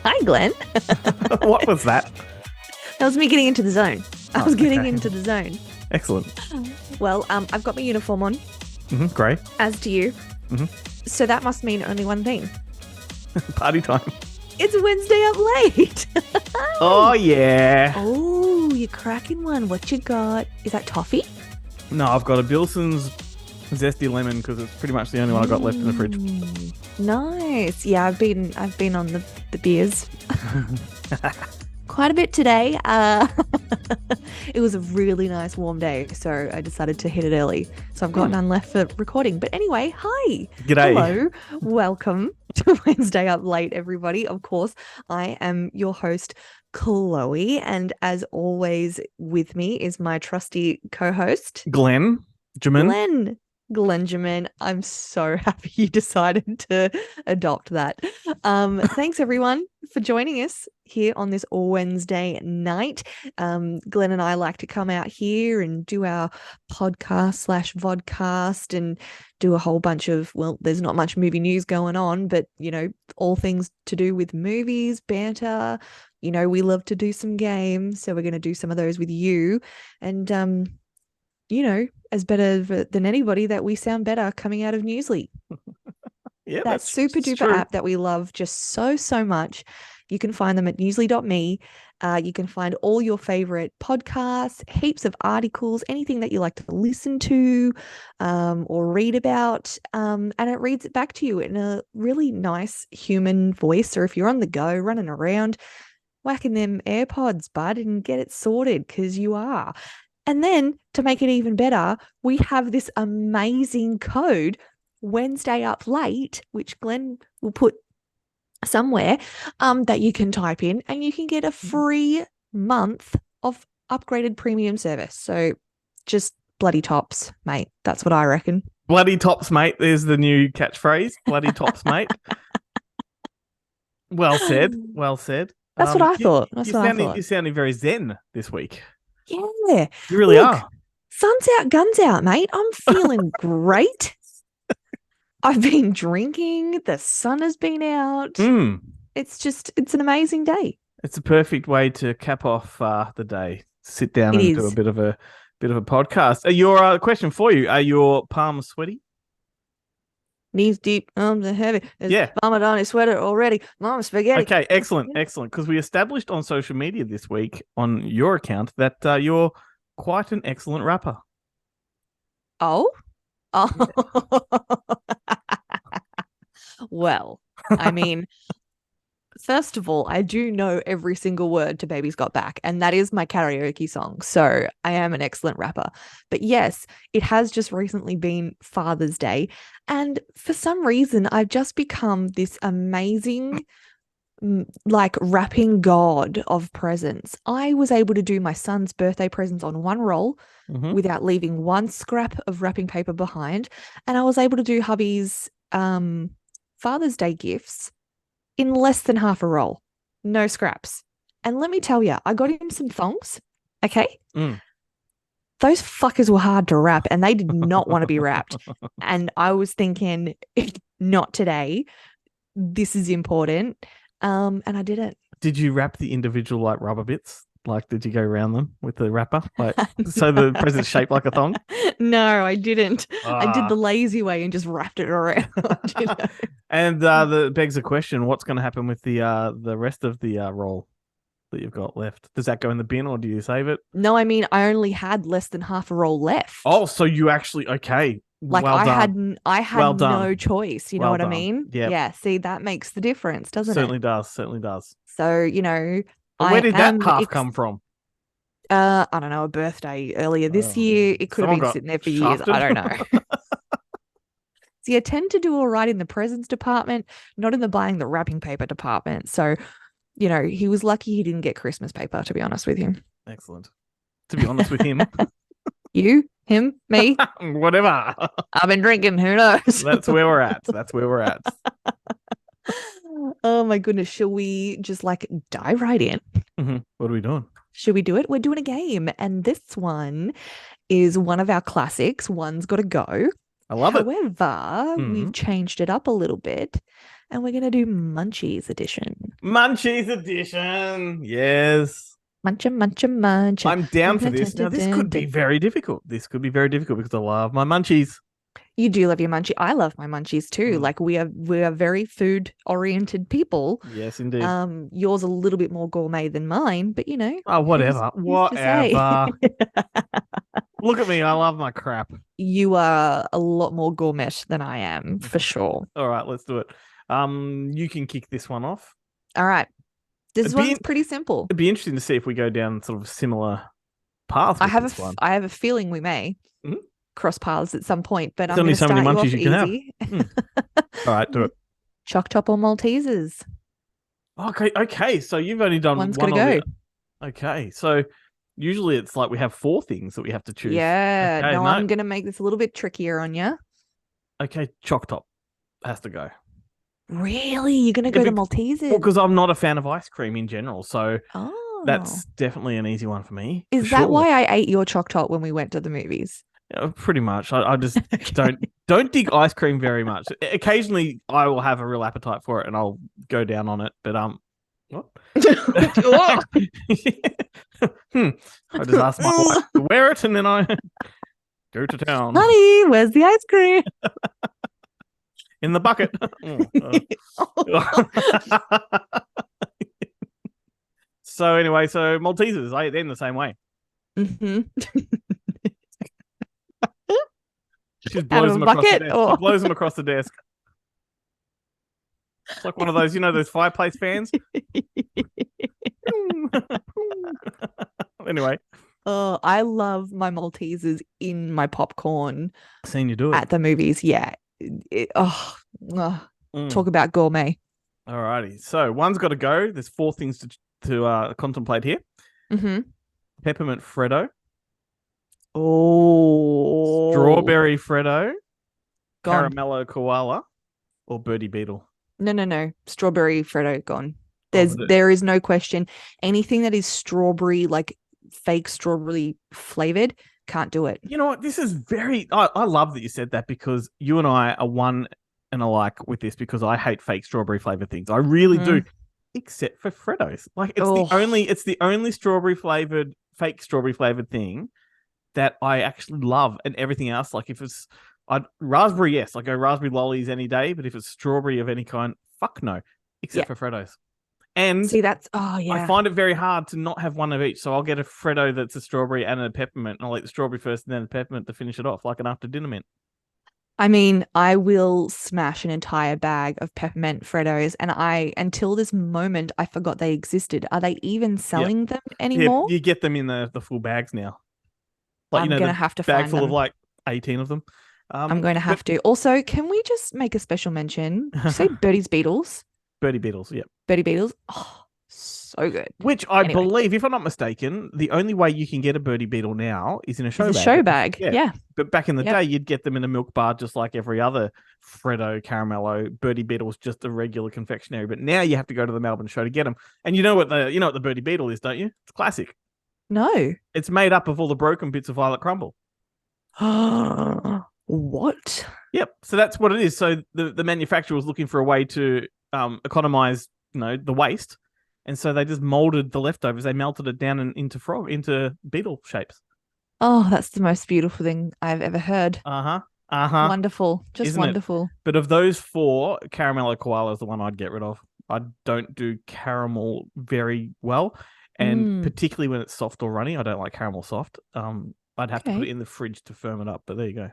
Hi, Glenn. What was that? That was me getting into the zone. I was getting okay. into the zone. Excellent. Well, I've got my uniform on, Great. as do you. Mhm. So that must mean only one thing. Party time. It's Wednesday up late. Oh, yeah. Oh, you're cracking one. What you got? Is that toffee? No, I've got a Bilson's zesty lemon because it's pretty much the only one I got left in the fridge. Nice. Yeah, I've been on the beers quite a bit today. It was a really nice warm day, so I decided to hit it early. So I've got none left for recording. But anyway, hi. G'day. Hello. Welcome to Wednesday Up Late, everybody. Of course, I am your host, Chloe, and as always, with me is my trusty co-host, Glenn. Jamin. Glenjamin. I'm so happy you decided to adopt that. Thanks everyone for joining us here on this Wednesday night. Glenn and I like to come out here and do our podcast/vodcast and do a whole bunch of, well, there's not much movie news going on, but all things to do with movies, banter. We love to do some games, so we're going to do some of those with you. And as better than anybody, that we sound better coming out of Newsly. Yeah, that super duper app that we love just so much. You can find them at newsly.me. You can find all your favorite podcasts, heaps of articles, anything that you like to listen to or read about. And it reads it back to you in a really nice human voice. Or if you're on the go, running around, whacking them AirPods, bud, and get it sorted, because you are. And then to make it even better, we have this amazing code, Wednesday Up Late, which Glenn will put somewhere, that you can type in, and you can get a free month of upgraded premium service. So just bloody tops, mate. That's what I reckon. Bloody tops, mate. There's the new catchphrase. Bloody tops, mate. Well said. Well said. That's what I thought. You're sounding very zen this week. Yeah. You really are. Sun's out, guns out, mate. I'm feeling great. I've been drinking. The sun has been out. It's an amazing day. It's a perfect way to cap off the day. Sit down and do a bit of a podcast. Your question for you: are your palms sweaty? Knees deep, arms are heavy. There's vomit on his sweater already. Mom, spaghetti. Okay, excellent. Because we established on social media this week on your account that you're quite an excellent rapper. Oh. Well, I mean, first of all, I do know every single word to Baby's Got Back, and that is my karaoke song. So I am an excellent rapper. But yes, it has just recently been Father's Day. And for some reason, I've just become this amazing, rapping god of presents. I was able to do my son's birthday presents on one roll without leaving one scrap of wrapping paper behind. And I was able to do hubby's Father's Day gifts in less than half a roll. No scraps. And let me tell you, I got him some thongs. Okay. Those fuckers were hard to wrap, and they did not want to be wrapped. And I was thinking, not today. This is important. And I did it. Did you wrap the individual rubber bits? Did you go around them with the wrapper? So the present's shaped like a thong? No, I didn't. I did the lazy way and just wrapped it around. And the begs the question: what's going to happen with the rest of the roll that you've got left? Does that go in the bin, or do you save it? No, I mean, I only had less than half a roll left. Oh, so you actually okay? I had no choice. You know what I mean? Yep. Yeah. See, that makes the difference, doesn't Certainly it? does. Certainly does. So But where did that half come from? I don't know, a birthday earlier this year. It could have been sitting there for years. I don't know. See, I tend to do all right in the presents department, not in the buying the wrapping paper department. So, he was lucky he didn't get Christmas paper, to be honest with him. Excellent. To be honest with him. You, him, me. Whatever. I've been drinking. Who knows? That's where we're at. Oh my goodness. Shall we just dive right in? What are we doing? Should we do it? We're doing a game. And this one is one of our classics. One's Got to Go. I love it. However, we've changed it up a little bit. and we're gonna do Munchies edition. Munchies edition. Yes. Muncha, muncha, muncha. I'm down for this. Now, this could be very difficult. This could be very difficult because I love my munchies. You do love your munchie. I love my munchies too. Like we are very food oriented people. Yes, indeed. Yours a little bit more gourmet than mine, but you know. Oh, whatever. Whatever. Look at me. I love my crap. You are a lot more gourmet than I am, for sure. All right, let's do it. You can kick this one off. All right. This one's pretty simple. It'd be interesting to see if we go down sort of similar paths. I have a feeling we may cross paths at some point, but I'm going to so many munchies you can easy. Have. All right, do it. Choc Top or Maltesers? Okay. So you've only done One's one. Gotta go. Okay, so usually it's like we have 4 things that we have to choose. Yeah. Okay, no, I'm going to make this a little bit trickier on you. Okay, Choc Top has to go. Really? You're going to go to Maltesers? Well, because I'm not a fan of ice cream in general, so that's definitely an easy one for me. Is that why I ate your Choc Top when we went to the movies? Yeah, pretty much. I just don't dig ice cream very much. Occasionally, I will have a real appetite for it, and I'll go down on it. But what? I just asked my wife to wear it, and then I go to town. Honey, where's the ice cream? In the bucket. So anyway, so Maltesers, I ate them the same way. Mm-hmm. She just blows them across the desk. She blows them across the desk. It's like one of those, those fireplace fans. Anyway. Oh, I love my Maltesers in my popcorn. Seen you do it at the movies. Yeah. Talk about gourmet. Alrighty. So one's got to go. There's 4 things to contemplate here. Mm-hmm. Peppermint Freddo. Oh. Strawberry Freddo. Gone. Caramello Koala. Or Birdie Beetle. No. Strawberry Freddo gone. There is no question. Anything that is strawberry, like fake strawberry flavored, can't do it. You know what? This is I love that you said that, because you and I are one and alike with this, because I hate fake strawberry flavored things. I really do, except for Freddos. Like it's the only fake strawberry flavored thing that I actually love, and everything else, like if it's raspberry, yes, I go raspberry lollies any day, but if it's strawberry of any kind, fuck no, except for Freddos. And see, I find it very hard to not have one of each. So I'll get a Freddo that's a strawberry and a peppermint, and I'll eat the strawberry first and then the peppermint to finish it off, like an after dinner mint. I mean, I will smash an entire bag of peppermint Freddos, and until this moment, I forgot they existed. Are they even selling them anymore? Yeah, you get them in the full bags now. Like, I'm gonna have to bag find full them. of like 18 of them. I'm going to have to. Also, can we just make a special mention? Say Birdie's Beetles. Birdie Beetles, yep. Birdie Beetles. Oh, so good. Which I believe, if I'm not mistaken, the only way you can get a Birdie Beetle now is in a show bag. It's a show bag, yeah. But back in the day, you'd get them in a milk bar just like every other Freddo, Caramello. Birdie Beetle's just a regular confectionery. But now you have to go to the Melbourne show to get them. And you know what the Birdie Beetle is, don't you? It's classic. No. It's made up of all the broken bits of Violet Crumble. What? Yep. So that's what it is. So the manufacturer was looking for a way to economize, the waste, and so they just molded the leftovers. They melted it down into beetle shapes. Oh, that's the most beautiful thing I've ever heard. Wonderful, just Isn't wonderful. It? But of those 4, Caramello Koala is the one I'd get rid of. I don't do caramel very well, and particularly when it's soft or runny, I don't like caramel soft. I'd have to put it in the fridge to firm it up. But there you go.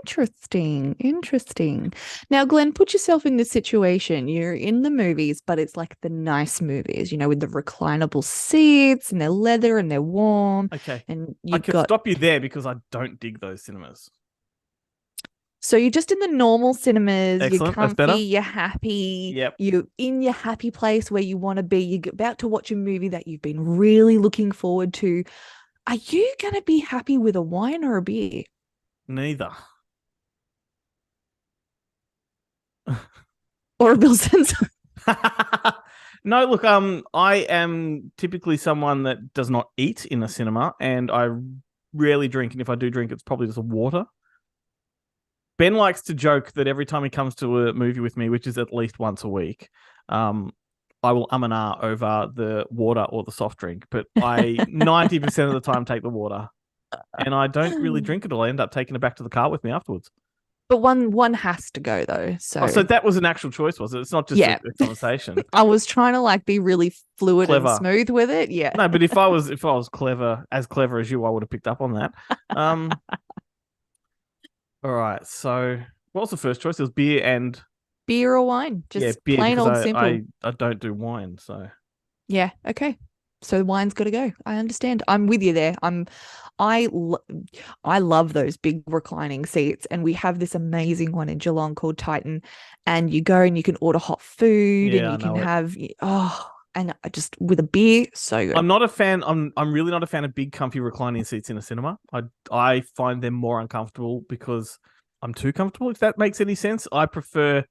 Interesting. Now, Glenn, put yourself in this situation. You're in the movies, but it's like the nice movies, with the reclinable seats and they're leather and they're warm. Okay. And I can stop you there because I don't dig those cinemas. So you're just in the normal cinemas. Excellent. You're comfy. You're happy. Yep. You're in your happy place where you want to be. You're about to watch a movie that you've been really looking forward to. Are you going to be happy with a wine or a beer? Neither. Or a Bill Simpson. No, look, I am typically someone that does not eat in a cinema, and I rarely drink, and if I do drink, it's probably just water. Ben likes to joke that every time he comes to a movie with me, which is at least once a week, I will and ah over the water or the soft drink. But I 90% of the time take the water, and I don't really drink it all. I end up taking it back to the car with me afterwards. But one has to go though. So that was an actual choice, was it? It's not just a conversation. I was trying to like be really fluid Clever. and smooth with it. Yeah. No, but if I was clever as you, I would have picked up on that. All right. So what was the first choice? It was beer or wine. Just beer, plain old simple. I don't do wine, so yeah. Okay. So wine's got to go. I understand. I'm with you there. I love those big reclining seats, and we have this amazing one in Geelong called Titan, and you go and you can order hot food, and you can have and just with a beer, so good. I'm not a fan. I'm really not a fan of big, comfy reclining seats in a cinema. I find them more uncomfortable because I'm too comfortable. If that makes any sense, I prefer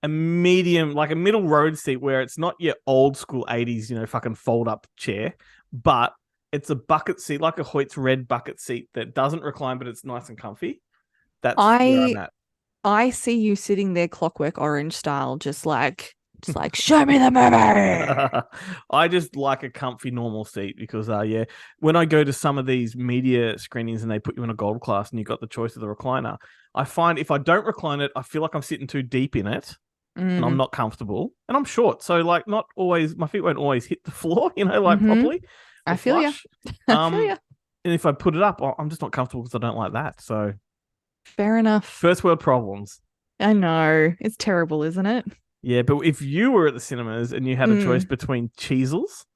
a medium, like a middle road seat where it's not your old school 80s, fucking fold up chair, but it's a bucket seat, like a Hoyt's red bucket seat that doesn't recline, but it's nice and comfy. That's where I'm at. I see you sitting there Clockwork Orange style, just like show me the movie. I just like a comfy normal seat because when I go to some of these media screenings and they put you in a gold class and you got the choice of the recliner, I find if I don't recline it, I feel like I'm sitting too deep in it. And I'm not comfortable, and I'm short, so like not always, my feet won't always hit the floor, properly. I feel you. I feel you. And if I put it up, I'm just not comfortable because I don't like that. So fair enough. First world problems. I know, it's terrible, isn't it? Yeah, but if you were at the cinemas and you had a choice between Cheezels,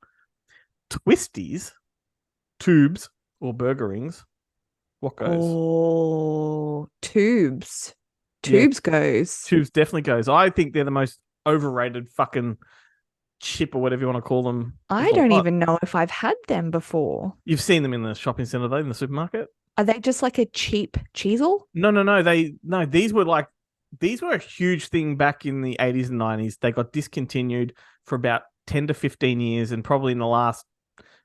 Twisties, Tubes, or Burger Rings, what goes? Oh, Tubes. Tubes goes. Tubes definitely goes. I think they're the most overrated fucking chip or whatever you want to call them. I don't even know if I've had them before. You've seen them in the shopping centre though, in the supermarket? Are they just like a cheap Cheezel? No. These were a huge thing back in the 80s and 90s. They got discontinued for about 10 to 15 years, and probably in the last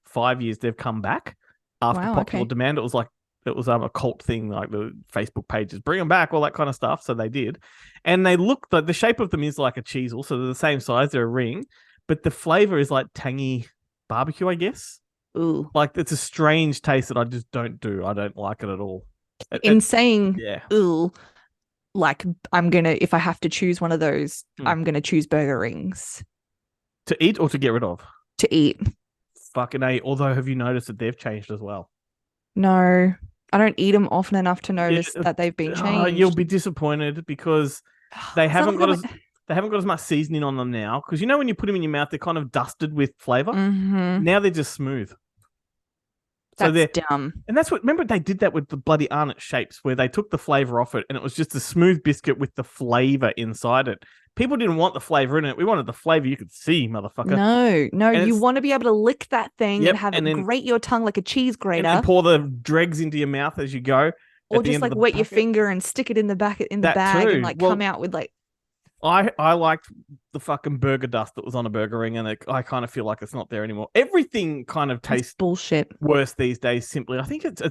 5 years they've come back after popular demand. It was a cult thing, like the Facebook pages, bring them back, all that kind of stuff. So they did. And they look, the shape of them is like a Cheezel. So they're the same size. They're a ring. But the flavor is like tangy barbecue, I guess. Ooh. Like it's a strange taste that I just don't do. I don't like it at all. Ooh, like if I have to choose one of those, I'm going to choose Burger Rings. To eat or to get rid of? To eat. Fucking A. Although, have you noticed that they've changed as well? No. I don't eat them often enough to notice that they've been changed. You'll be disappointed because they haven't got as much seasoning on them now. Because when you put them in your mouth, they're kind of dusted with flavor. Now they're just smooth. That's dumb. And that's remember they did that with the bloody Arnott shapes where they took the flavor off it and it was just a smooth biscuit with the flavor inside it. People didn't want the flavor in it. We wanted the flavor you could see, motherfucker. No, you want to be able to lick that thing and have it grate your tongue like a cheese grater. And pour the dregs into your mouth as you go. Or just like wet your finger and stick it in the bag and like come out with like. I liked the fucking burger dust that was on a burger ring, and I kind of feel like it's not there anymore. Everything kind of tastes bullshit worse these days. Simply, I think it's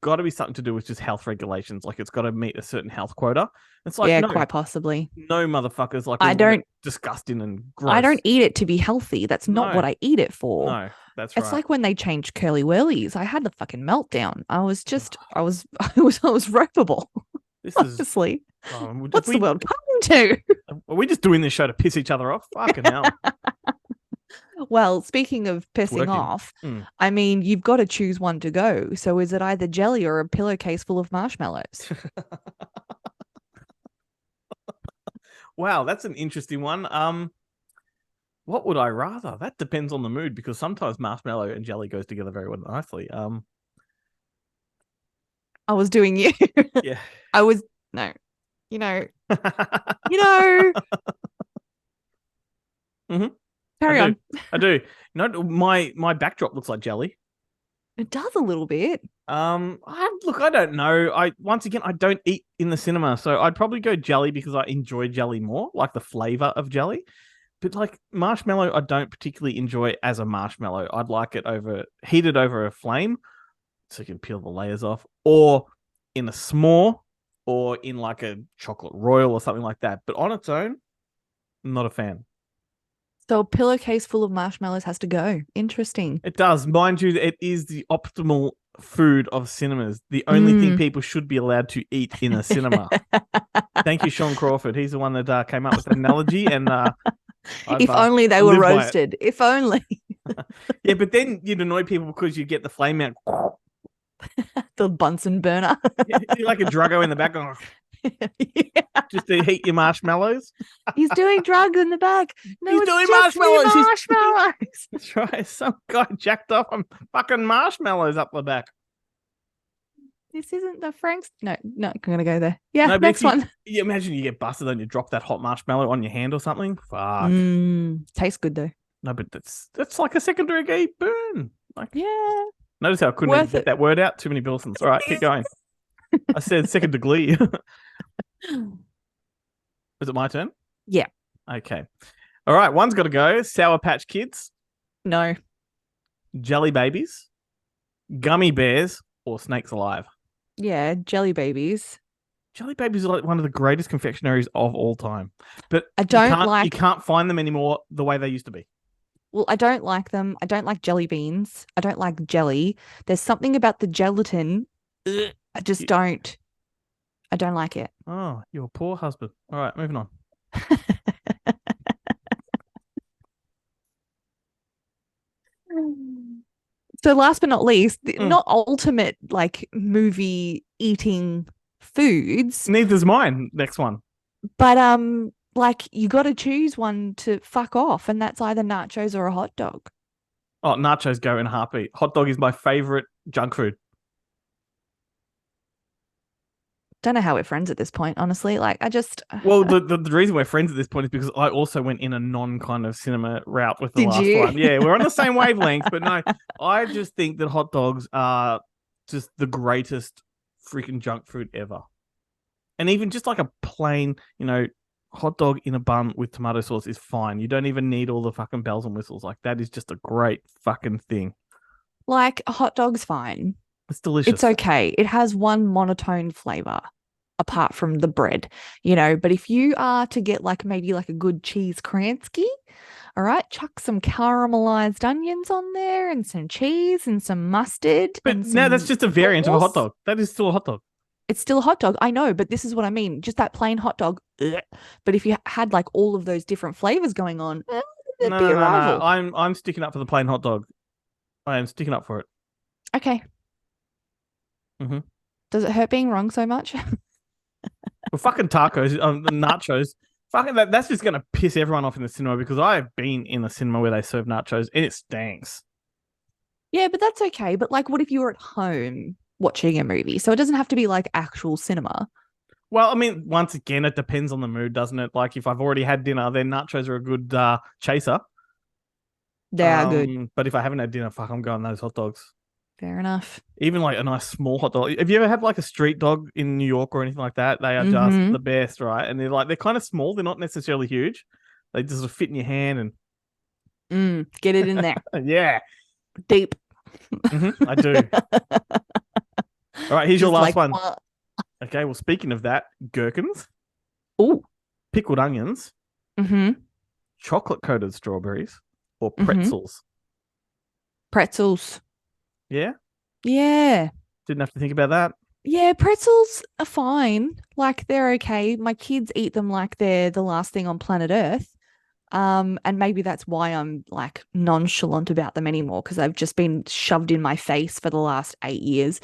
got to be something to do with just health regulations. Like it's got to meet a certain health quota. It's like quite possibly. No motherfuckers. Like I don't disgusting and gross. I don't eat it to be healthy. That's not what I eat it for. No, that's right. It's like when they changed curly whirlies. I had the fucking meltdown. I was ropeable. Honestly. What's the world coming to? Are we just doing this show to piss each other off? Fucking hell. Well, speaking of pissing off, I mean, you've got to choose one to go. So is it either jelly or a pillowcase full of marshmallows? Wow, that's an interesting one. What would I rather? That depends on the mood because sometimes marshmallow and jelly goes together very well nicely. I was doing you. Yeah. No. Carry on. I do. My backdrop looks like jelly. It does a little bit. I don't know. I don't eat in the cinema, so I'd probably go jelly because I enjoy jelly more, like the flavor of jelly. But like marshmallow, I don't particularly enjoy as a marshmallow. I'd like it heated over a flame, so you can peel the layers off, or in a s'more, or in like a chocolate royal or something like that. But on its own, not a fan. So a pillowcase full of marshmallows has to go. Interesting. It does. Mind you, it is the optimal food of cinemas. The only thing people should be allowed to eat in a cinema. Thank you, Sean Crawford. He's the one that came up with that analogy. And if only they were roasted. If only. Yeah, but then you'd annoy people because you get the flame out. The Bunsen burner. You're like a druggo in the back. Yeah. Just to heat your marshmallows. He's doing drugs in the back. No, he's doing marshmallows. Marshmallows. That's right. Some guy jacked off on fucking marshmallows up the back. This isn't the Frank's. No, I'm gonna go there. Yeah, no, next one. You imagine you get busted and you drop that hot marshmallow on your hand or something. Fuck. Tastes good though. No, but that's like a secondary degree burn. Like, yeah. Notice how I couldn't even get that word out. Too many Bilsons. All right, keep going. I said second degree. Is it my turn? Yeah. Okay. All right, one's got to go. Sour Patch Kids. No. Jelly Babies. Gummy Bears or Snakes Alive. Yeah, Jelly Babies. Jelly Babies are like one of the greatest confectionaries of all time. But you can't find them anymore the way they used to be. Well, I don't like them. I don't like jelly beans. I don't like jelly. There's something about the gelatin. I just don't. I don't like it. Oh, you're a poor husband. All right, moving on. So last but not least, not ultimate like movie eating foods. Neither's mine. Next one. But like you got to choose one to fuck off, and that's either nachos or a hot dog. Oh, nachos go in a heartbeat. Hot dog is my favorite junk food. Don't know how we're friends at this point, honestly. Like, I just. Well, the reason we're friends at this point is because I also went in a non kind of cinema route with the last one. Yeah, we're on the same wavelength, but no, I just think that hot dogs are just the greatest freaking junk food ever. And even just like a plain, hot dog in a bun with tomato sauce is fine. You don't even need all the fucking bells and whistles. Like, that is just a great fucking thing. Like, a hot dog's fine. It's delicious. It's okay. It has one monotone flavor apart from the bread, but if you are to get like maybe like a good cheese Kransky, all right, chuck some caramelized onions on there and some cheese and some mustard. But no, that's just a variant of a hot dog. That is still a hot dog. It's still a hot dog. I know, but this is what I mean. Just that plain hot dog. But if you had like all of those different flavors going on, it'd be a rival. No. I'm sticking up for the plain hot dog. I am sticking up for it. Okay. Mm-hmm. Does it hurt being wrong so much? Well, fucking tacos, the nachos. Fucking that's just gonna piss everyone off in the cinema because I have been in a cinema where they serve nachos and it stinks. Yeah, but that's okay. But like, what if you were at home watching a movie? So it doesn't have to be like actual cinema. Well, I mean, once again, it depends on the mood, doesn't it? Like, if I've already had dinner, then nachos are a good chaser. They are good. But if I haven't had dinner, fuck, I'm going those hot dogs. Fair enough. Even like a nice small hot dog. Have you ever had like a street dog in New York or anything like that? They are just the best, right? And they're kind of small. They're not necessarily huge. They just sort of fit in your hand and get it in there. Yeah. Deep. I do. All right, here's your last one. Okay, well, speaking of that, gherkins. Ooh. Pickled onions. Chocolate-coated strawberries or pretzels. Pretzels. Yeah? Yeah. Didn't have to think about that. Yeah, pretzels are fine. Like, they're okay. My kids eat them like they're the last thing on planet Earth. And maybe that's why I'm like nonchalant about them anymore, because they've just been shoved in my face for the last 8 years.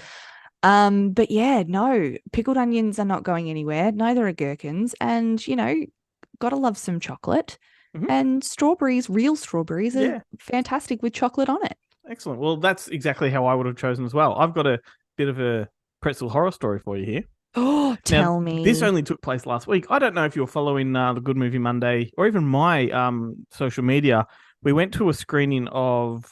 But yeah, no, pickled onions are not going anywhere. Neither are gherkins. And, gotta love some chocolate. And strawberries, real strawberries, are fantastic with chocolate on it. Excellent. Well, that's exactly how I would have chosen as well. I've got a bit of a pretzel horror story for you here. Oh, tell me. This only took place last week. I don't know if you're following the Good Movie Monday or even my social media. We went to a screening of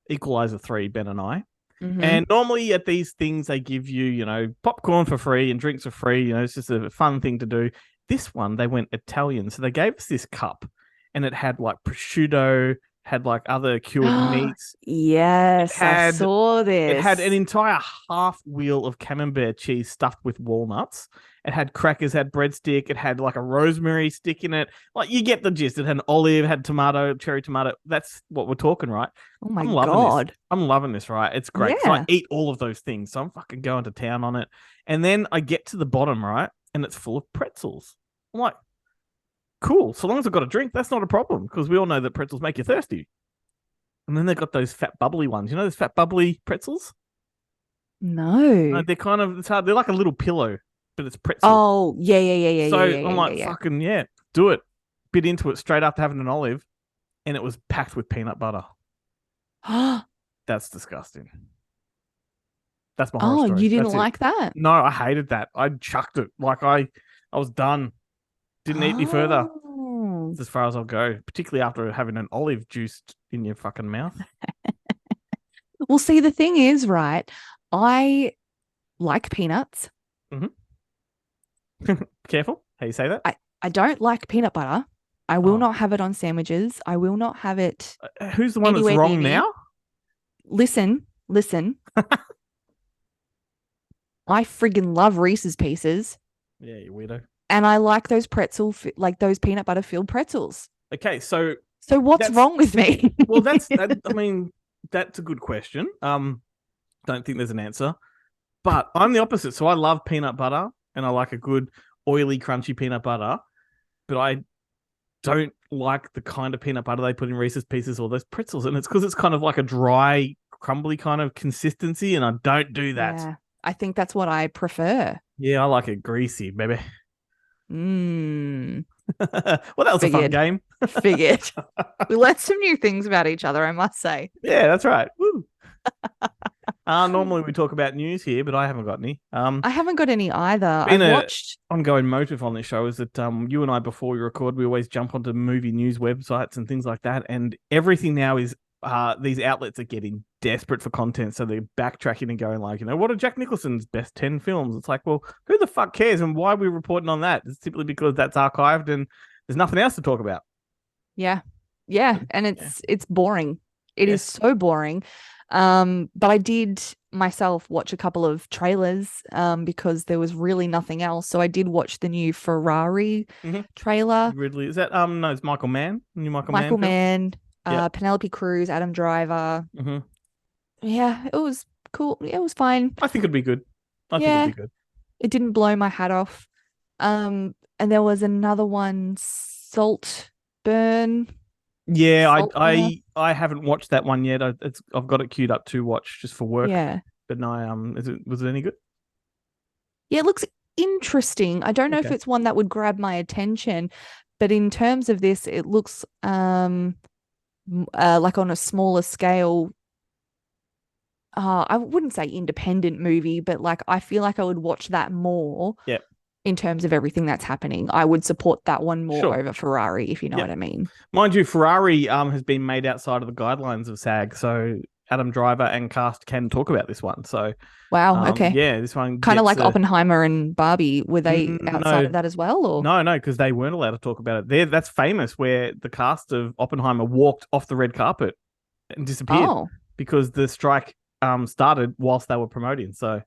Equalizer 3, Ben and I. And normally at these things, they give you, popcorn for free and drinks for free. It's just a fun thing to do. This one, they went Italian. So they gave us this cup and it had like prosciutto, had like other cured meats. Yes, I saw this. It had an entire half wheel of camembert cheese stuffed with walnuts. It had crackers, had breadstick. It had like a rosemary stick in it. Like, you get the gist. It had an olive, had tomato, cherry tomato. That's what we're talking, right? Oh my God. I'm loving this, right? It's great. So Yeah. I eat all of those things. So I'm fucking going to town on it. And then I get to the bottom, right? And it's full of pretzels. I'm like, cool. So long as I've got a drink, that's not a problem, because we all know that pretzels make you thirsty. And then they've got those fat bubbly ones. You know those fat bubbly pretzels? No. They're kind of, it's hard. They're like a little pillow, but it's pretzel. Oh, yeah. So yeah, I'm like, fucking yeah, do it. Bit into it straight after having an olive, and it was packed with peanut butter. That's disgusting. That's my horror story. You didn't That's it. like that? No, I hated that. I chucked it. Like, I was done. Didn't eat any further. That's as far as I'll go, particularly after having an olive juiced in your fucking mouth. Well, see, the thing is, right, I like peanuts. Careful how you say that. I don't like peanut butter. I will not have it on sandwiches. I will not have it. Who's the one that's wrong now? Listen. I friggin' love Reese's Pieces. Yeah, you weirdo. And I like those those peanut butter filled pretzels. Okay, so what's wrong with me? Well, I mean, that's a good question. Don't think there's an answer, but I'm the opposite. So I love peanut butter, and I like a good oily, crunchy peanut butter, but I don't like the kind of peanut butter they put in Reese's Pieces or those pretzels, and it's because it's kind of like a dry, crumbly kind of consistency, and I don't do that. Yeah, I think that's what I prefer. Yeah, I like it greasy, baby. Well, that was a fun game. Figured. We learned some new things about each other, I must say. Yeah, that's right. Woo. Normally we talk about news here, but I haven't got any. I haven't got any either. I watched ongoing motive on this show is that you and I, before we record, we always jump onto movie news websites and things like that, and everything now is these outlets are getting desperate for content, so they're backtracking and going like, what are Jack Nicholson's best 10 films? It's like, well, who the fuck cares, and why are we reporting on that? It's simply because that's archived and there's nothing else to talk about. Yeah, and it's boring. It is so boring. But I did myself watch a couple of trailers because there was really nothing else. So I did watch the new Ferrari trailer. Ridley, is that no, it's Michael Mann. New Michael Mann. Penelope Cruz, Adam Driver. Yeah, it was cool. It was fine. I think it'd be good. I think it'd be good. It didn't blow my hat off. And there was another one, Saltburn. Yeah, I haven't watched that one yet. I've got it queued up to watch just for work. Yeah, but no, was it any good? Yeah, it looks interesting. I don't know if it's one that would grab my attention, but in terms of this, it looks like on a smaller scale. I wouldn't say independent movie, but like I feel like I would watch that more. Yep. In terms of everything that's happening, I would support that one more over Ferrari, if you know what I mean. Mind you, Ferrari has been made outside of the guidelines of SAG, so Adam Driver and cast can talk about this one. So wow, okay, yeah, this one kind of like Oppenheimer and Barbie. Were they outside of that as well? Or no, because they weren't allowed to talk about it. That's famous, where the cast of Oppenheimer walked off the red carpet and disappeared because the strike started whilst they were promoting. So.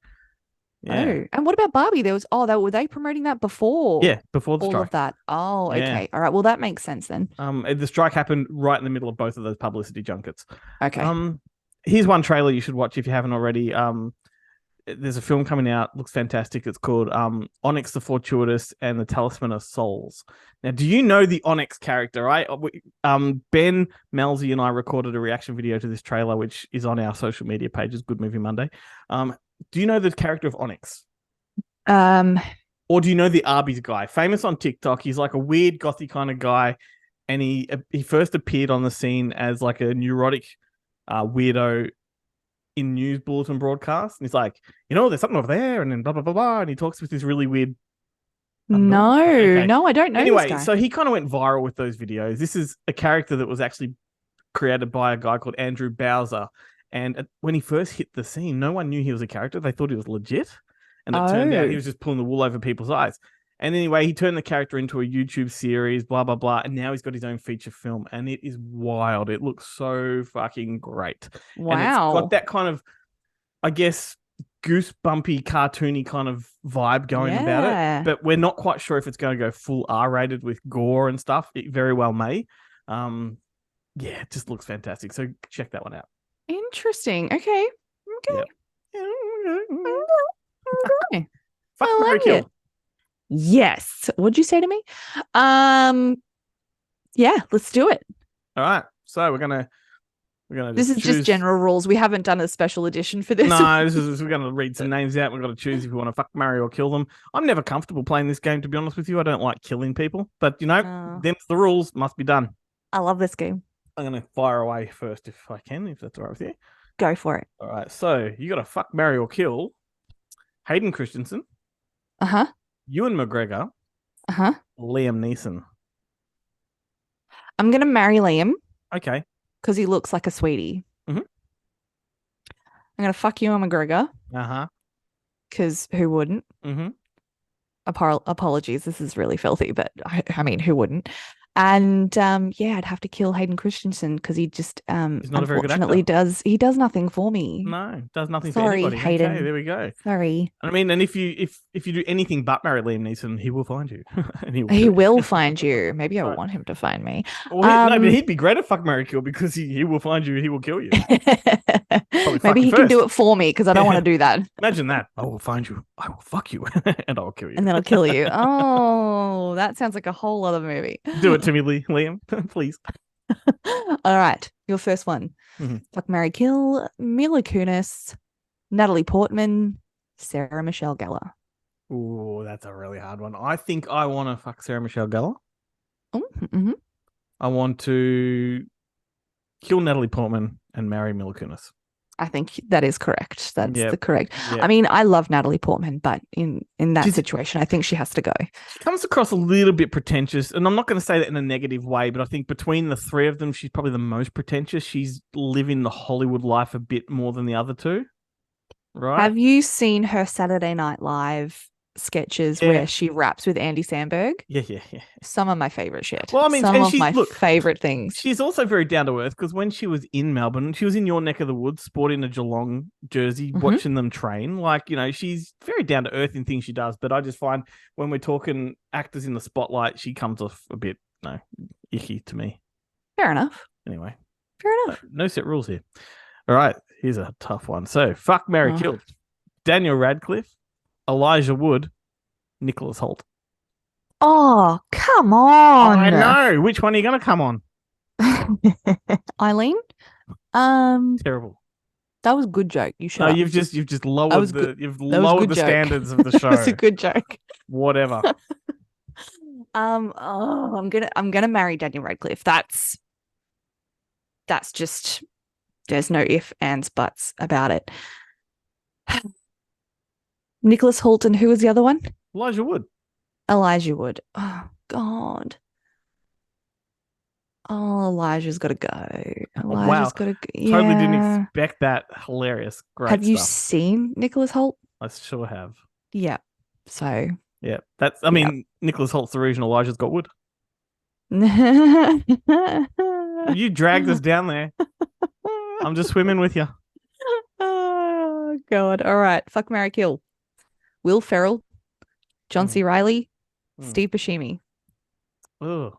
Yeah. Oh, and what about Barbie? Were they promoting that before? Yeah, before the strike. All of that. Oh, okay. Yeah. All right. Well, that makes sense then. The strike happened right in the middle of both of those publicity junkets. Okay. Here's one trailer you should watch if you haven't already. There's a film coming out, looks fantastic. It's called Onyx the Fortuitous and the Talisman of Souls. Now, do you know the Onyx character? Ben Melzi and I recorded a reaction video to this trailer, which is on our social media pages, Good Movie Monday. Do you know the character of Onyx? Or do you know the Arby's guy? Famous on TikTok. He's like a weird gothy kind of guy. And he first appeared on the scene as like a neurotic weirdo in news bulletin broadcasts. And he's like, there's something over there. And then blah, blah, blah, blah. And he talks with this really weird. No, I don't know. Anyway, so he kind of went viral with those videos. This is a character that was actually created by a guy called Andrew Bowser. And when he first hit the scene, no one knew he was a character. They thought he was legit. And it turned out he was just pulling the wool over people's eyes. And anyway, he turned the character into a YouTube series, blah, blah, blah. And now he's got his own feature film. And it is wild. It looks so fucking great. Wow. And it's got that kind of, I guess, goosebumpy, cartoony kind of vibe going about it. But we're not quite sure if it's going to go full R-rated with gore and stuff. It very well may. Yeah, it just looks fantastic. So check that one out. Interesting. Okay. Yep. Okay. Fuck, Marry, Kill. Yes. What'd you say to me? Yeah, let's do it. All right. So we're gonna this is just general rules. We haven't done a special edition for this. No, we're gonna read some names out. We've got to choose if we want to fuck, marry, or kill them. I'm never comfortable playing this game, to be honest with you. I don't like killing people, but them's the rules. Must be done. I love this game. I'm gonna fire away first if I can, if that's all right with you. Go for it. All right. So you got to fuck, marry, or kill Hayden Christensen. Ewan McGregor. Liam Neeson. I'm gonna marry Liam. Okay. Because he looks like a sweetie. I'm gonna fuck Ewan McGregor. Because who wouldn't? Apologies, this is really filthy, but I mean, who wouldn't? And yeah, I'd have to kill Hayden Christensen because he just he's not a very good unfortunately actor. He does nothing for me. No, does nothing Sorry, for anybody. Hayden. Okay, there we go. Sorry. I mean, and if you do anything but marry Liam Neeson, he will find you. And he will find you. Maybe I want him to find me. Well, no, but he'd be great at fuck, marry, kill because he will find you. He will kill you. Maybe he can do it for me because I don't want to do that. Imagine that. I will find you. I will fuck you, and I will kill you. And then I'll kill you. Oh, that sounds like a whole other movie. Do it to me, Liam, please. All right, your first one. Fuck, marry, kill Mila Kunis, Natalie Portman, Sarah Michelle Gellar. Ooh, that's a really hard one. I think I want to fuck Sarah Michelle Gellar. I want to kill Natalie Portman and marry Mila Kunis. I think that is correct. That's the correct. I mean, I love Natalie Portman, but in that situation, I think she has to go. She comes across a little bit pretentious, and I'm not going to say that in a negative way, but I think between the three of them, she's probably the most pretentious. She's living the Hollywood life a bit more than the other two, right? Have you seen her Saturday Night Live sketches where she raps with Andy Samberg? Yeah. Some of my favorite shit. Well, I mean, some of my favorite things. She's also very down to earth because when she was in Melbourne, she was in your neck of the woods, sporting a Geelong jersey, watching them train. Like, she's very down to earth in things she does. But I just find when we're talking actors in the spotlight, she comes off a bit icky to me. Fair enough. Anyway, fair enough. No set rules here. All right, here's a tough one. So, fuck, marry, kill Daniel Radcliffe, Elijah Wood, Nicholas Hoult. Oh, come on. I know. Which one are you going to come on? Eileen? Terrible. That was a good joke. You should. No, you've just lowered the standards of the show. That's a good joke. Whatever. I'm gonna marry Daniel Radcliffe. That's just, there's no ifs, ands, buts about it. Nicholas Hoult, and who was the other one? Elijah Wood. Oh, God. Oh, Elijah's got to go. Elijah's got to go. Yeah. Totally didn't expect that. Hilarious. Great Have you seen Nicholas Hoult? I sure have. Yeah. So. Yeah. I mean, Nicholas Holt's the reason Elijah's got wood. You dragged us down there. I'm just swimming with you. Oh, God. All right. Fuck, marry, kill. Will Ferrell, John C. Reilly, Steve Buscemi. Ugh.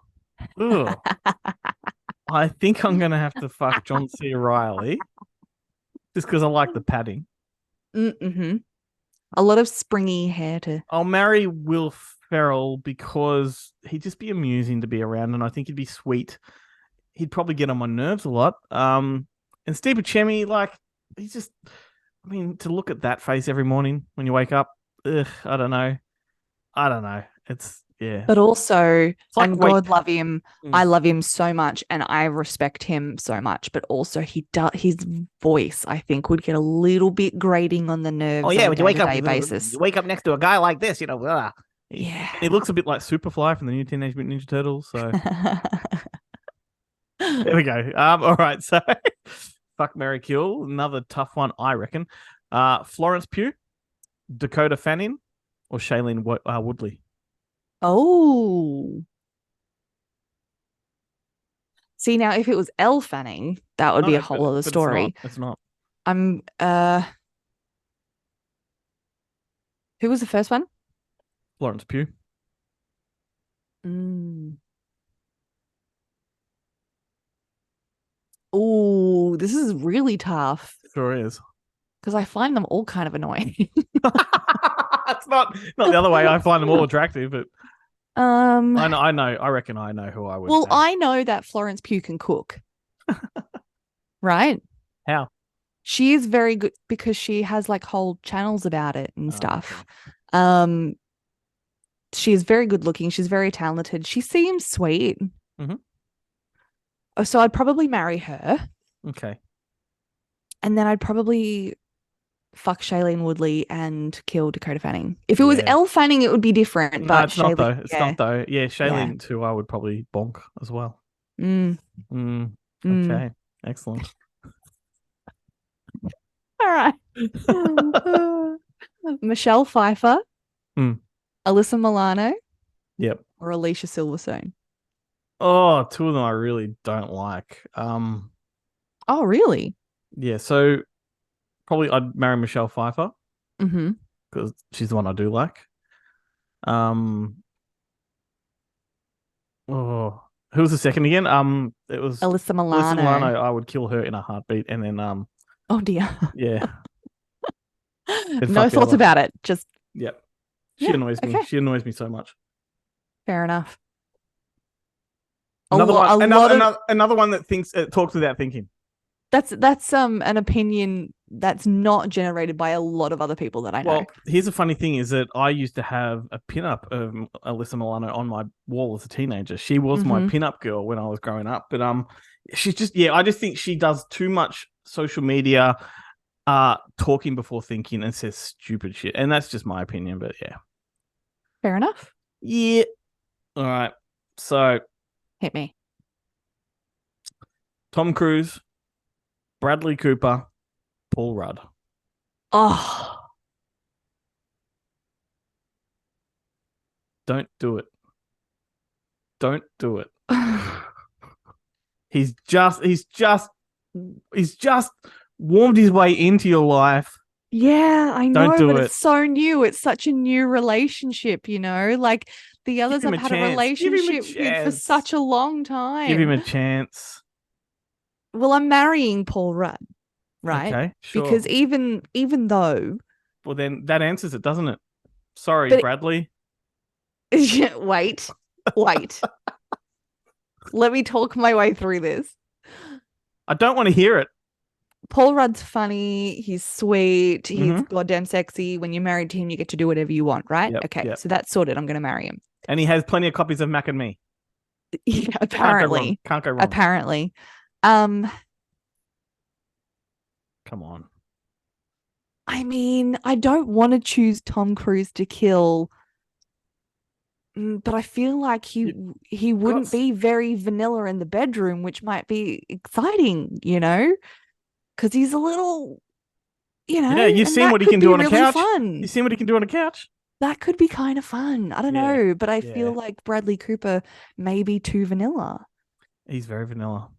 I think I'm going to have to fuck John C. Reilly just because I like the padding. A lot of springy hair to... I'll marry Will Ferrell because he'd just be amusing to be around, and I think he'd be sweet. He'd probably get on my nerves a lot. And Steve Buscemi, he's just... I mean, to look at that face every morning when you wake up, I don't know. It's, yeah. But also, and God love him, I love him so much and I respect him so much, but also his voice, I think, would get a little bit grating on the nerves on a day-to-day basis. You wake up next to a guy like this, Yeah. He looks a bit like Superfly from the new Teenage Mutant Ninja Turtles, so... There we go. All right, so... Fuck, marry, kill. Another tough one, I reckon. Florence Pugh, Dakota Fanning, or Shailene Woodley. Oh. See, now if it was Elle Fanning, that would be a whole other but it's not. story. It's not. I'm who was the first one? Florence Pugh. Mm. Oh, this is really tough Sure is. because I find them all kind of annoying. It's not the other way. I find them all attractive, but I know. I reckon I know who I would. Well, say. I know that Florence Pugh can cook, right? How? She is very good because she has like whole channels about it and stuff. Okay. She is very good looking. She's very talented. She seems sweet. Mm-hmm. So I'd probably marry her. Okay. And then I'd probably fuck Shailene Woodley and kill Dakota Fanning. If it was Elle Fanning, it would be different. No, but it's not though. It's not though. Yeah, Shailene too. I would probably bonk as well. Okay. Excellent. All right. Michelle Pfeiffer, Alyssa Milano, or Alicia Silverstone. Oh, two of them I really don't like. Oh, really? Yeah, so probably I'd marry Michelle Pfeiffer. Because she's the one I do like. Oh, who was the second again? It was Alyssa Milano. Alyssa Milano. I would kill her in a heartbeat, and then Oh dear. Yeah. No thoughts about it. Just She annoys me. She annoys me so much. Fair enough. Another one that talks without thinking. That's an opinion that's not generated by a lot of other people that I know. Well, here's a funny thing is that I used to have a pinup of Alyssa Milano on my wall as a teenager. She was my pinup girl when I was growing up. But she's just I just think she does too much social media talking before thinking and says stupid shit. And that's just my opinion, but yeah. Fair enough. Yeah. All right. So hit me. Tom Cruise, Bradley Cooper, Paul Rudd. Oh. Don't do it. Don't do it. He's just warmed his way into your life. Yeah, I know, but it's so new. It's such a new relationship, you know? Like the others have had a relationship for such a long time. Give him a chance. Well, I'm marrying Paul Rudd, right? Okay, sure. Because even though... Well, then that answers it, doesn't it? Sorry, Bradley. Wait. Let me talk my way through this. I don't want to hear it. Paul Rudd's funny. He's sweet. He's goddamn sexy. When you're married to him, you get to do whatever you want, right? Okay, so that's sorted. I'm going to marry him. And he has plenty of copies of Mac and Me. Yeah, apparently. Can't go wrong. Apparently. Come on. I mean, I don't want to choose Tom Cruise to kill, but I feel like he wouldn't be very vanilla in the bedroom, which might be exciting, you know? Because he's a little, you know. Yeah, you've seen what he can do on a couch. Fun. You've seen what he can do on a couch. That could be kind of fun. I don't know, but I feel like Bradley Cooper may be too vanilla. He's very vanilla.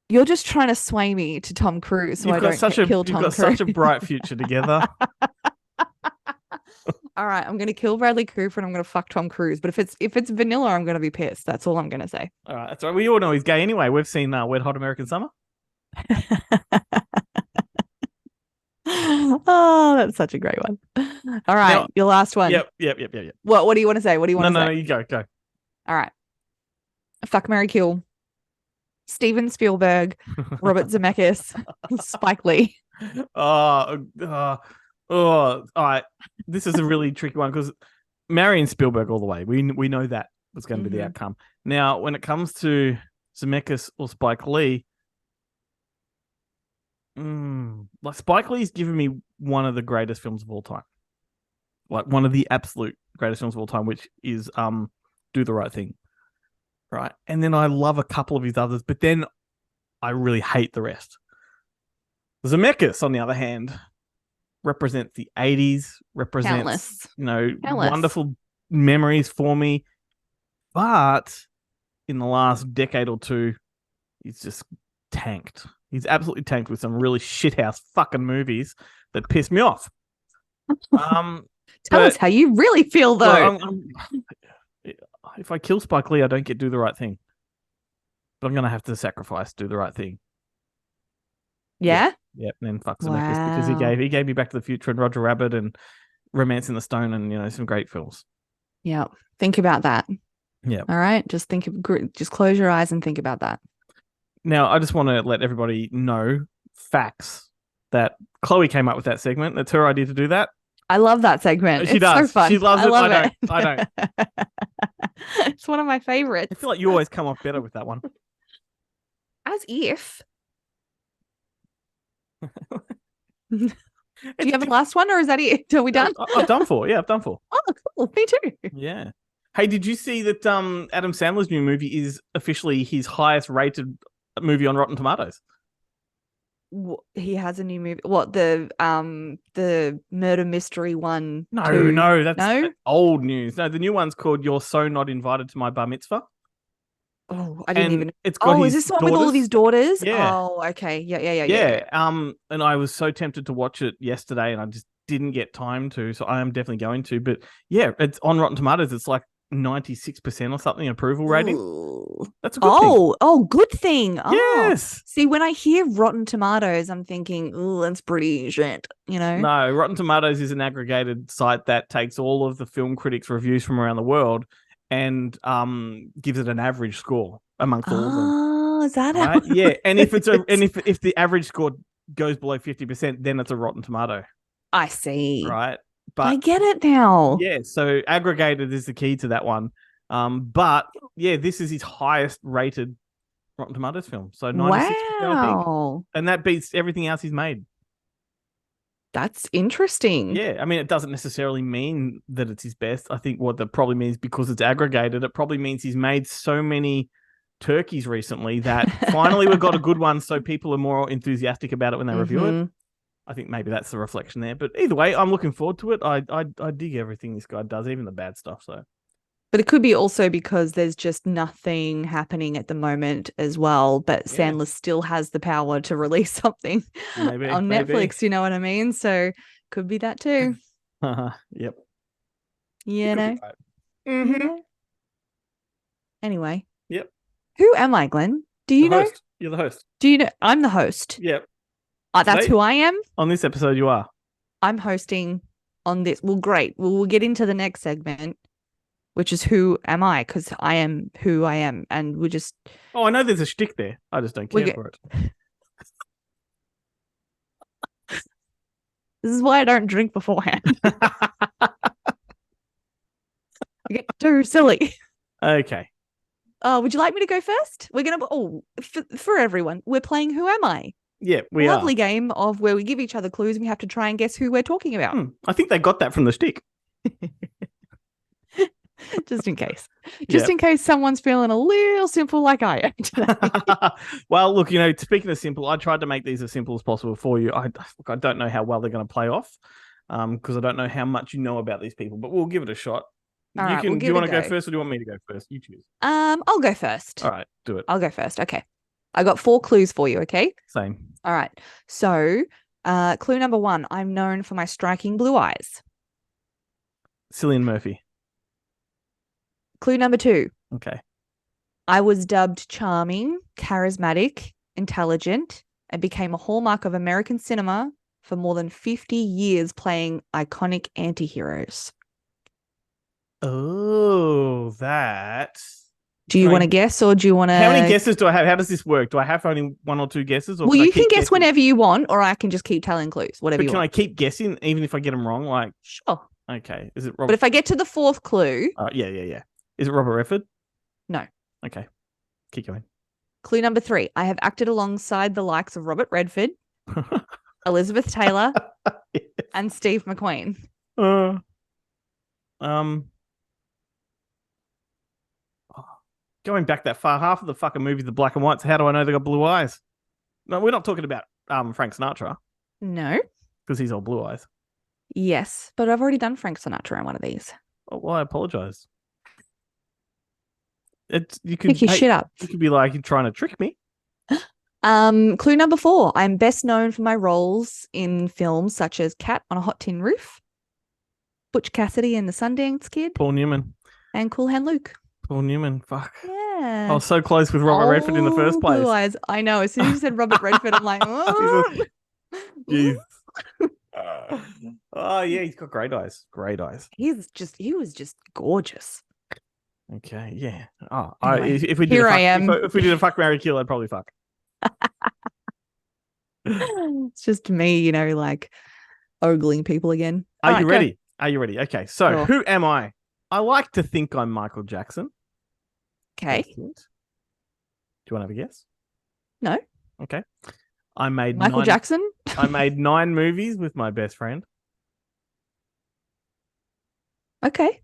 You're just trying to sway me to Tom Cruise so I don't kill Tom Cruise. You've got such a bright future together. All right, I'm going to kill Bradley Cooper and I'm going to fuck Tom Cruise. But if it's vanilla, I'm going to be pissed. That's all I'm going to say. All right, that's right. We all know he's gay anyway. We've seen Wet Hot American Summer. Oh, that's such a great one. All right, now, your last one. Yep. What do you want to say? What do you want to say? No, you go. All right. Fuck, marry, kill. Steven Spielberg, Robert Zemeckis, Spike Lee. All right. This is a really tricky one because marrying Spielberg all the way. We know that was going to be the outcome. Now, when it comes to Zemeckis or Spike Lee, like Spike Lee's given me one of the greatest films of all time. Like one of the absolute greatest films of all time, which is Do the Right Thing. Right. And then I love a couple of his others, but then I really hate the rest. Zemeckis, on the other hand, represents the 80s, represents, Countless. wonderful memories for me. But in the last decade or two, he's just tanked. He's absolutely tanked with some really shithouse fucking movies that piss me off. Tell us how you really feel, though. If I kill Spike Lee, I don't get Do the Right Thing. But I'm going to have to sacrifice Do the Right Thing. Yeah? Yep. And then fuck Zemeckis because he gave me Back to the Future and Roger Rabbit and Romance in the Stone and, some great films. Yeah. Think about that. Yeah. All right. Just close your eyes and think about that. Now, I just want to let everybody know facts that Chloe came up with that segment. That's her idea to do that. I love that segment. She does. So fun. She loves it. I don't. It's one of my favorites. I feel like you always come off better with that one. As if. Do you have a last one, or is that it? Are we done? I've done 4. Yeah, I've done 4. Oh, cool. Me too. Yeah. Hey, did you see that Adam Sandler's new movie is officially his highest rated movie on Rotten Tomatoes? He has a new movie. What, the murder mystery one? No, that's old news. No, the new one's called You're So Not Invited to My Bar Mitzvah. Oh, I didn't even. It's got is this one with all of his daughters? Yeah. Oh, okay. Yeah. And I was so tempted to watch it yesterday, and I just didn't get time to. So I am definitely going to. But yeah, it's on Rotten Tomatoes. It's like 96% or something approval rating. Ooh. That's a good thing. Oh, good thing. Yes. See, when I hear Rotten Tomatoes, I'm thinking, oh, that's pretty shit, No, Rotten Tomatoes is an aggregated site that takes all of the film critics' reviews from around the world and gives it an average score amongst all of them. Oh, is that right? Yeah, and if if the average score goes below 50%, then it's a Rotten Tomato. I see. Right. But I get it now. Yeah, so aggregated is the key to that one. But yeah, this is his highest rated Rotten Tomatoes film. So 96%, I think. And that beats everything else he's made. That's interesting. Yeah, I mean, it doesn't necessarily mean that it's his best. I think what that probably means, because it's aggregated, it probably means he's made so many turkeys recently that finally we've got a good one, so people are more enthusiastic about it when they review it. I think maybe that's the reflection there. But either way, I'm looking forward to it. I dig everything this guy does, even the bad stuff. So, but it could be also because there's just nothing happening at the moment as well. But Sandler still has the power to release something on Netflix. You know what I mean? So could be that too. Yep. Anyway. Yep. Who am I, Glenn? Do you know? You're the host. Do you know? I'm the host. Yep. That's who I am. On this episode, you are. I'm hosting on this. Well, great. We'll get into the next segment, which is who am I? Because I am who I am, and we just. Oh, I know there's a shtick there. I just don't care for it. This is why I don't drink beforehand. I get too silly. Okay. Would you like me to go first? We're gonna. For everyone, we're playing Who Am I? Yeah, we are. Lovely game of where we give each other clues and we have to try and guess who we're talking about. I think they got that from the shtick. Just in case. Just in case someone's feeling a little simple like I am today. Well, look, speaking of simple, I tried to make these as simple as possible for you. I don't know how well they're going to play off because I don't know how much you know about these people, but we'll give it a shot. All right, do you want to go first or do you want me to go first? You choose. I'll go first. All right, do it. I'll go first. Okay. I got 4 clues for you, okay? Same. All right. So, clue number 1, I'm known for my striking blue eyes. Cillian Murphy. Clue number 2. Okay. I was dubbed charming, charismatic, intelligent, and became a hallmark of American cinema for more than 50 years playing iconic anti-heroes. Oh, that... Do you want to guess or do you want to... How many guesses do I have? How does this work? Do I have only 1 or 2 guesses? Or well, you can guess whenever you want, or I can just keep telling clues, whatever you want. Can I keep guessing even if I get them wrong? Sure. Okay. Is it Robert? But if I get to the 4th clue... Yeah. Is it Robert Redford? No. Okay. Keep going. Clue number 3. I have acted alongside the likes of Robert Redford, Elizabeth Taylor, and Steve McQueen. Going back that far, half of the fucking movies are black and white, so how do I know they got blue eyes? No, we're not talking about Frank Sinatra. No. Because he's all blue eyes. Yes, but I've already done Frank Sinatra in one of these. Oh, well, I apologize. You Pick your shit up. You could be like, you're trying to trick me. Clue number 4. I'm best known for my roles in films such as Cat on a Hot Tin Roof, Butch Cassidy and the Sundance Kid, Paul Newman. and Cool Hand Luke. Paul Newman. Fuck. Yeah. I was so close with Robert Redford in the first place. Blue eyes. I know. As soon as you said Robert Redford, I'm like, oh. Jeez. Oh yeah, he's got great eyes. Great eyes. He was just gorgeous. Okay, yeah. Oh, Anyway, if we did here a fuck, I am. If we did a fuck, marry, kill, I'd probably fuck. It's just me, like ogling people again. Are you ready? Are you ready? Okay, so Sure. Who am I? I like to think I'm Michael Jackson. Okay. Do you want to have a guess? No. Okay. I made Michael Jackson. I made 9 movies with my best friend. Okay.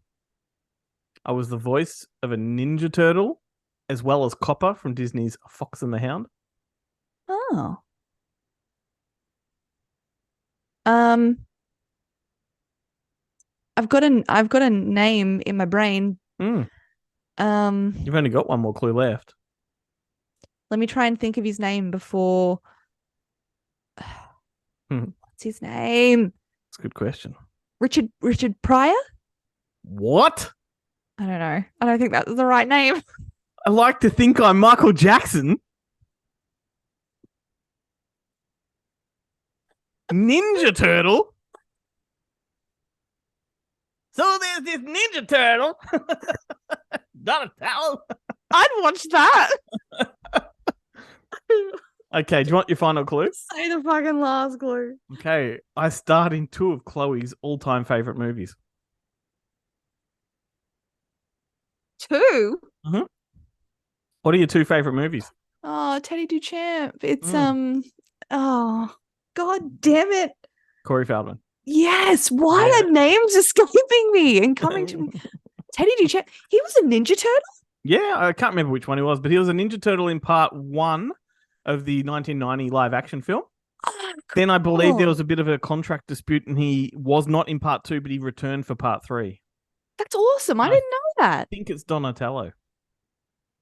I was the voice of a Ninja Turtle, as well as Copper from Disney's Fox and the Hound. Oh. I've got a name in my brain. You've Let only got one more clue left. me try and think of his name before. What's his name? That's a good question. Richard Pryor? What? I don't know. I don't think that's the right name. I like to think I'm Michael Jackson. Ninja Turtle? So there's this Ninja Turtle. Donatello. I'd watch that. Okay, do you want your final clue? Say the fucking last clue. Okay, I starred in 2 of Chloe's all-time favorite movies. 2? Mm-hmm. What are your 2 favorite movies? Oh, Teddy Duchamp. It's oh, god damn it. Corey Feldman. Yes, why are names escaping me and coming to me? Teddy Duchamp. He was a Ninja Turtle? Yeah, I can't remember which one he was, but he was a Ninja Turtle in part 1 of the 1990 live action film. Oh, cool. Then I believe there was a bit of a contract dispute and he was not in part 2, but he returned for part 3. That's awesome. I didn't know that. I think it's Donatello.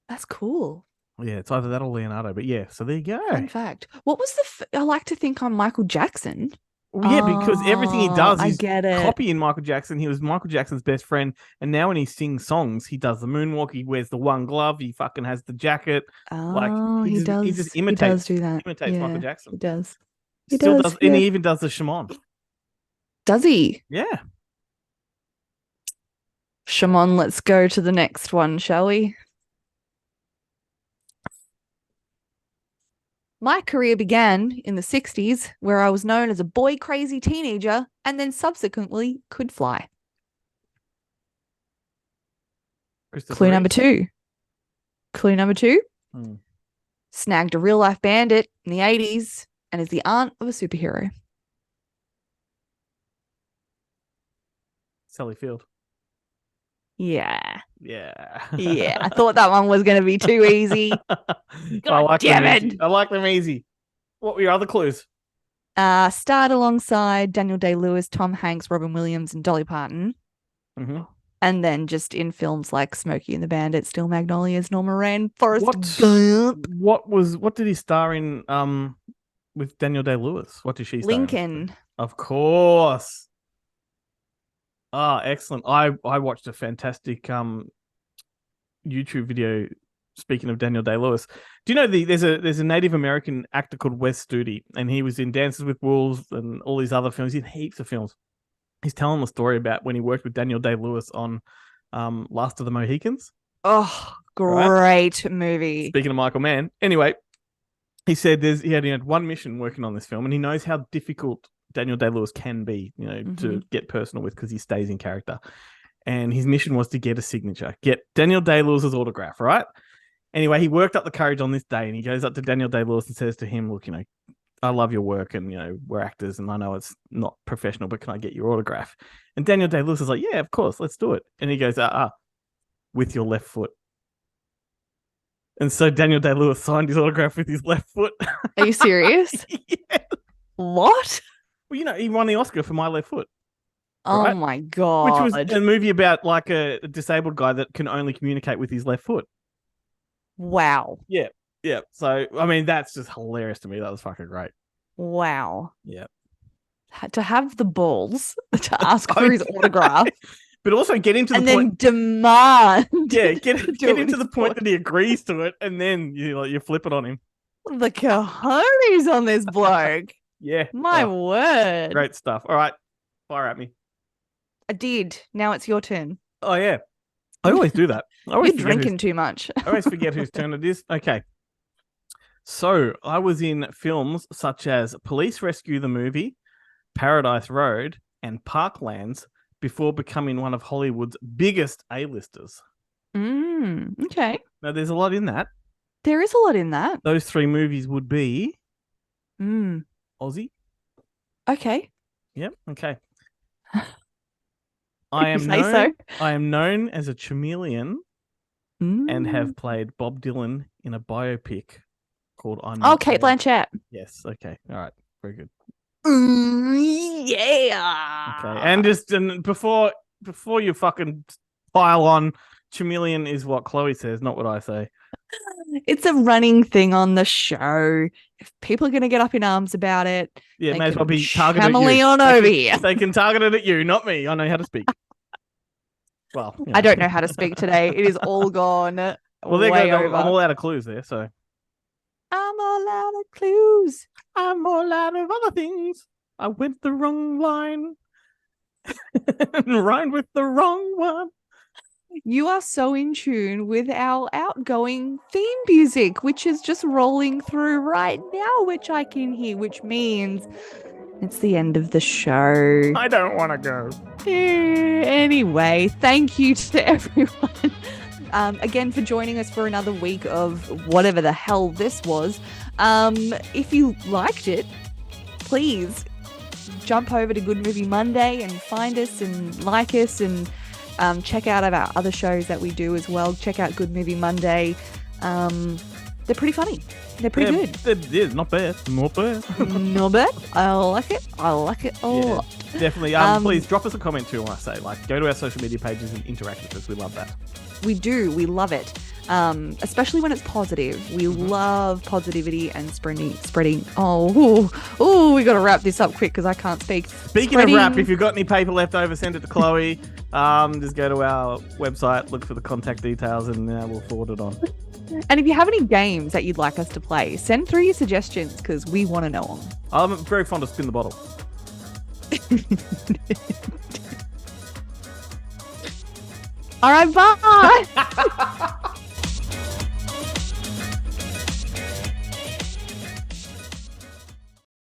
That's cool. Yeah, it's either that or Leonardo, but yeah, so there you go. Fun fact. What was I like to think I'm Michael Jackson. Well, yeah, because everything he does is copying Michael Jackson. He was Michael Jackson's best friend, and now when he sings songs, he does the moonwalk. He wears the one glove. He fucking has the jacket. Oh, he just imitates. He does do that. Imitates Michael Jackson. He does. He still does, and he even does the Shimon. Does he? Yeah. Shimon, let's go to the next one, shall we? My career began in the 60s, where I was known as a boy crazy teenager and then subsequently could fly. Clue number 2. Clue number 2. Snagged a real life bandit in the 80s and is the aunt of a superhero. Sally Field. Yeah. Yeah. Yeah. I thought that one was going to be too easy. God damn it. I like them easy. What were your other clues? Starred alongside Daniel Day-Lewis, Tom Hanks, Robin Williams, and Dolly Parton. Mm-hmm. And then just in films like Smokey and the Bandit, Steel Magnolias, Norma Ray, Forrest Gump. What did he star in with Daniel Day-Lewis? What did she star Lincoln. In? Of course. Ah, excellent. I watched a fantastic YouTube video. Speaking of Daniel Day-Lewis, do you know there's a Native American actor called Wes Studi, and he was in Dances with Wolves and all these other films. He's in heaps of films. He's telling the story about when he worked with Daniel Day-Lewis on Last of the Mohicans. Oh, great movie. Speaking of Michael Mann. Anyway, he said he had one mission working on this film, and he knows how difficult Daniel Day-Lewis can be, to get personal with because he stays in character. And his mission was to get a signature, get Daniel Day-Lewis's autograph, right? Anyway, he worked up the courage on this day, and he goes up to Daniel Day-Lewis and says to him, look, I love your work, and, we're actors, and I know it's not professional, but can I get your autograph? And Daniel Day-Lewis is like, yeah, of course, let's do it. And he goes, with your left foot. And so Daniel Day-Lewis signed his autograph with his left foot. Are you serious? Yeah. What? Well, he won the Oscar for My Left Foot. Oh right? my Which was God. a movie about like a disabled guy that can only communicate with his left foot. Wow. Yeah. Yeah. So, I mean, that's just hilarious to me. That was fucking great. Wow. Yeah. To have the balls to ask for his autograph But also get him to the and point. then demand. Yeah, get to him it to the with point that he agrees to it, and then you flip it on him. the cojones on this bloke. Yeah. My Oh, word. great stuff. All right. Fire at me. I did. Now it's your turn. Oh, yeah. I always do that. I always You're drinking too much. I always forget whose turn it is. Okay. So I was in films such as Police Rescue the Movie, Paradise Road, and Parklands before becoming one of Hollywood's biggest A-listers. Okay. Now, there's a lot in that. There is a lot in that. Those three movies would be Aussie. Okay. Yep. Okay. I am known as a chameleon and have played Bob Dylan in a biopic called I'm Oh, Cate Blanchett. Yes. Okay. All right. Very good. Yeah. Okay. And before you fucking pile on, chameleon is what Chloe says, not what I say. It's a running thing on the show. If people are going to get up in arms about it, yeah, they may as well be targeted at you. Chameleon over here. They can target it at you, not me. I know how to speak. Well, you know. I don't know how to speak today. It is all gone. Well, there way goes. over. I'm all out of clues there. So I'm all out of clues. I'm all out of other things. I went the wrong line and rhymed with the wrong one. You are so in tune with our outgoing theme music, which is just rolling through right now, which I can hear, which means it's the end of the show. I don't want to go. Anyway, thank you to everyone again for joining us for another week of whatever the hell this was. If you liked it, please jump over to Good Movie Monday and find us and like us and check out our other shows that we do as well. Check out Good Movie Monday. They're pretty funny. They're pretty good. They're not bad. Not bad. Not bad. I like it. I like it a lot. Definitely. Please drop us a comment too. I say, go to our social media pages and interact with us. We love that. We do. We love it. Especially when it's positive. We love positivity and spreading. Oh, we got to wrap this up quick because I can't speak. Speaking of wrap, if you've got any paper left over, send it to Chloe. Just go to our website, look for the contact details, and we'll forward it on. And if you have any games that you'd like us to play, send through your suggestions because we want to know them. I'm very fond of Spin the Bottle. All right, bye.